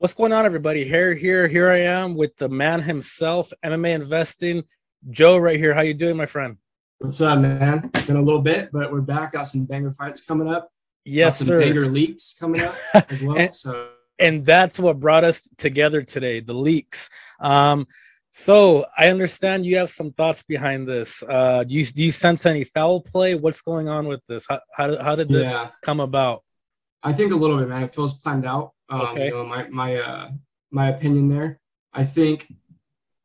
What's going on, everybody? Here I am with the man himself, MMA investing, Joe, right here. How you doing, my friend? What's up, man? It's been a little bit, but we're back. Got some banger fights coming up. Got Yes, some sir. banger leaks coming up as and, well. So and that's what brought us together today, the leaks. Um, so I understand you have some thoughts behind this. Do you sense any foul play? What's going on with this? How did this yeah, come about? I think a little bit, man. It feels planned out. Okay. My opinion there. I think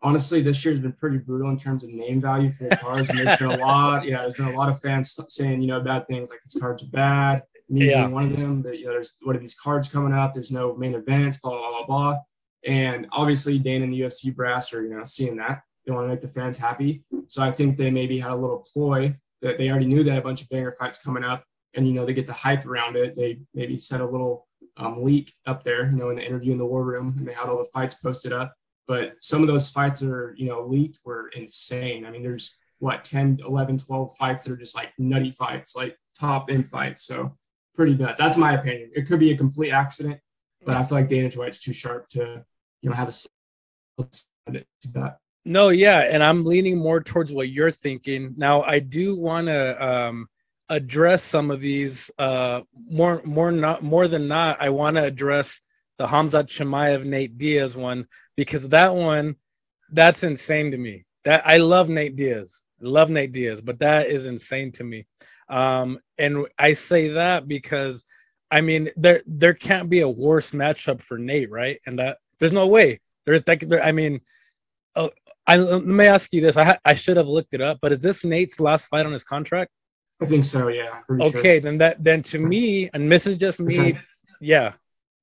honestly, this year's been pretty brutal in terms of name value for the cards, and there's been a lot of fans saying bad things like these cards are bad. Me Yeah. being one of them. That there's what are these cards coming up? There's no main events, blah blah blah blah. And obviously, Dane and the UFC brass are seeing that they want to make the fans happy. So I think they maybe had a little ploy that they already knew they had a bunch of banger fights coming up, and they get the hype around it. They maybe set a little leak up there, in the interview in the war room, and they had all the fights posted up. But some of those fights that are, leaked were insane. I mean, there's 10, 11, 12 fights that are just like nutty fights, like top end fights. So pretty nuts. That's my opinion. It could be a complete accident, but I feel like Dana White's too sharp to, have a to that. No, yeah, and I'm leaning more towards what you're thinking. Now, I do want to address some of these more than not. I want to address the Khamzat Chimaev Nate Diaz one because that's insane to me. That I love Nate Diaz, but that is insane to me. And I say that because I mean there can't be a worse matchup for Nate, right? And that there's no way. There's like I mean, oh, let me ask you this. I should have looked it up, but is this Nate's last fight on his contract? I think so. Yeah, pretty sure. Okay, then to me, and this is just me. Yeah,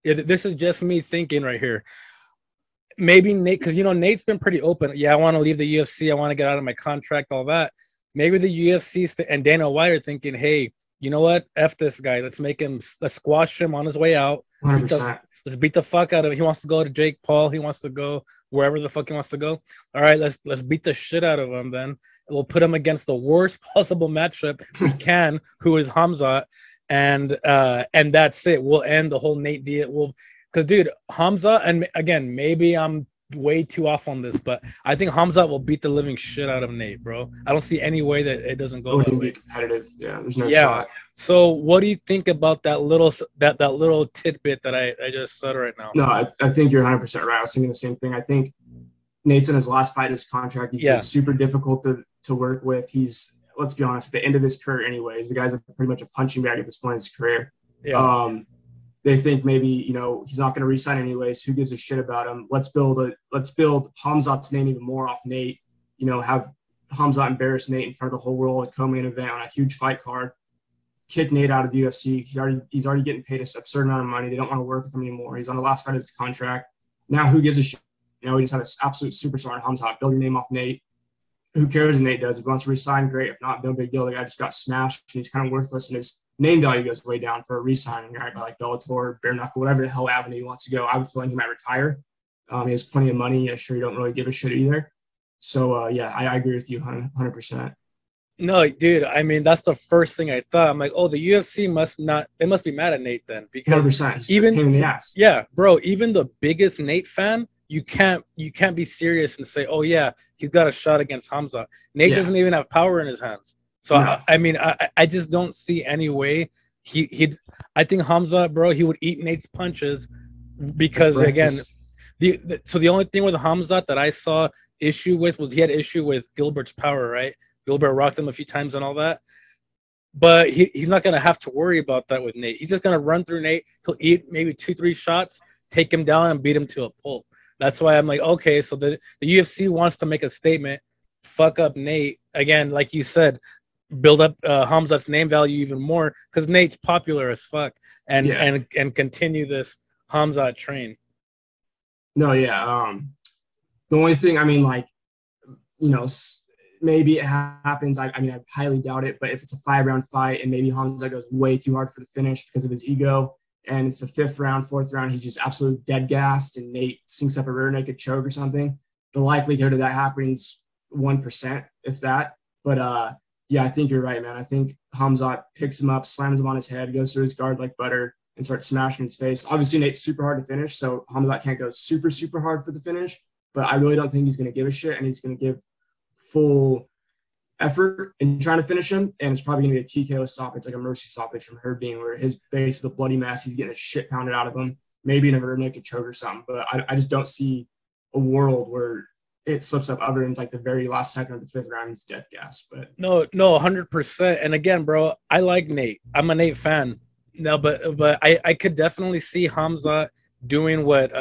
this is just me thinking right here. Maybe Nate, because Nate's been pretty open. Yeah, I want to leave the UFC. I want to get out of my contract, all that. Maybe the UFC and Dana White are thinking, hey, you know what? F this guy. Let's squash him on his way out. 100%. Let's beat the fuck out of him. He wants to go to Jake Paul. He wants to go wherever the fuck he wants to go. All right, let's beat the shit out of him then. We'll put him against the worst possible matchup we can, who is Khamzat, and that's it. We'll end the whole Nate Diaz. Because dude, Khamzat, and again, maybe I'm way too off on this, but I think Khamzat will beat the living shit out of Nate, bro. I don't see any way that it doesn't go that way. Be competitive. Yeah, there's no shot. So what do you think about that little tidbit that I just said right now? No, I think you're 100% right. I was thinking the same thing. I think Nate's in his last fight of his contract. He's been super difficult to work with. Let's be honest, at the end of his career anyways. The guy's pretty much a punching bag at this point in his career. Yeah. They think maybe, he's not going to re-sign anyways. Who gives a shit about him? Let's build Khamzat's name even more off Nate. Have Khamzat embarrass Nate in front of the whole world, a co-main event on a huge fight card. Kick Nate out of the UFC. He's already getting paid an absurd amount of money. They don't want to work with him anymore. He's on the last fight of his contract. Now who gives a shit? We just have an absolute superstar in Khamzat. Build your name off Nate. Who cares if Nate does? If he wants to resign, great. If not, no big deal. The guy just got smashed and he's kind of worthless, and his name value goes way down for a resigning, right? By like Bellator, bare knuckle, whatever the hell avenue he wants to go. I would feel like he might retire. He has plenty of money. I'm sure he don't really give a shit either. So I agree with you 100%. No, dude. I mean, that's the first thing I thought. I'm like, oh, the UFC must be mad at Nate then, because 100%. Even pain in the ass. Yeah, bro. Even the biggest Nate fan, you can't be serious and say, oh yeah, he's got a shot against Khamzat. Nate doesn't even have power in his hands. So no. I mean, I just don't see any way he'd. I think Khamzat, bro, he would eat Nate's punches because again, the only thing with Khamzat that I saw issue with was he had issue with Gilbert's power, right? Gilbert rocked him a few times and all that. But he's not going to have to worry about that with Nate. He's just going to run through Nate. He'll eat maybe 2-3 shots, take him down, and beat him to a pulp. That's why I'm like, okay, so the UFC wants to make a statement, fuck up Nate. Again, like you said, build up Khamzat's name value even more because Nate's popular as fuck and continue this Khamzat train. No, yeah. The only thing, I mean, like, maybe it happens. I mean, I highly doubt it. But if it's a 5-round fight and maybe Khamzat goes way too hard for the finish because of his ego, and it's the 5th round, 4th round, he's just absolutely dead gassed, and Nate sinks up a rear naked choke or something, the likelihood of that happening is 1%, if that. But I think you're right, man. I think Khamzat picks him up, slams him on his head, goes through his guard like butter, and start smashing his face. Obviously, Nate's super hard to finish, so Khamzat can't go super, super hard for the finish. But I really don't think he's going to give a shit, and he's going to give full effort in trying to finish him. And it's probably going to be a TKO stoppage, like a mercy stoppage from Herb, where his face is a bloody mess. He's getting a shit pounded out of him, maybe in a rear naked choke or something. But I just don't see a world where it slips up other than like the very last second of the fifth round, he's death gas. But no, 100%. And again, bro, I like Nate. I'm a Nate fan. No, but I could definitely see Khamzat doing what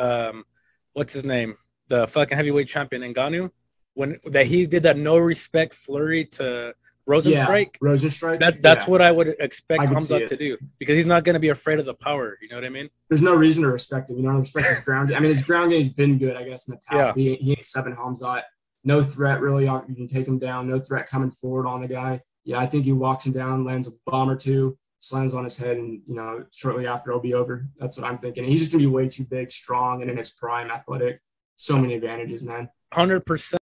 what's his name, the fucking heavyweight champion Ngannou, when that he did that no respect flurry to Rosenstrike. Yeah, Rosenstrike. That's what I would expect Khamzat to do, because he's not going to be afraid of the power. You know what I mean? There's no reason to respect him. You don't respect his ground. I mean, his ground game's been good, I guess, in the past. Yeah. He ain't 7 Khamzat. No threat, really. You can take him down. No threat coming forward on the guy. Yeah, I think he walks him down, lands a bomb or two, slams on his head, and, shortly after it'll be over. That's what I'm thinking. And he's just going to be way too big, strong, and in his prime, athletic. So many advantages, man. 100%.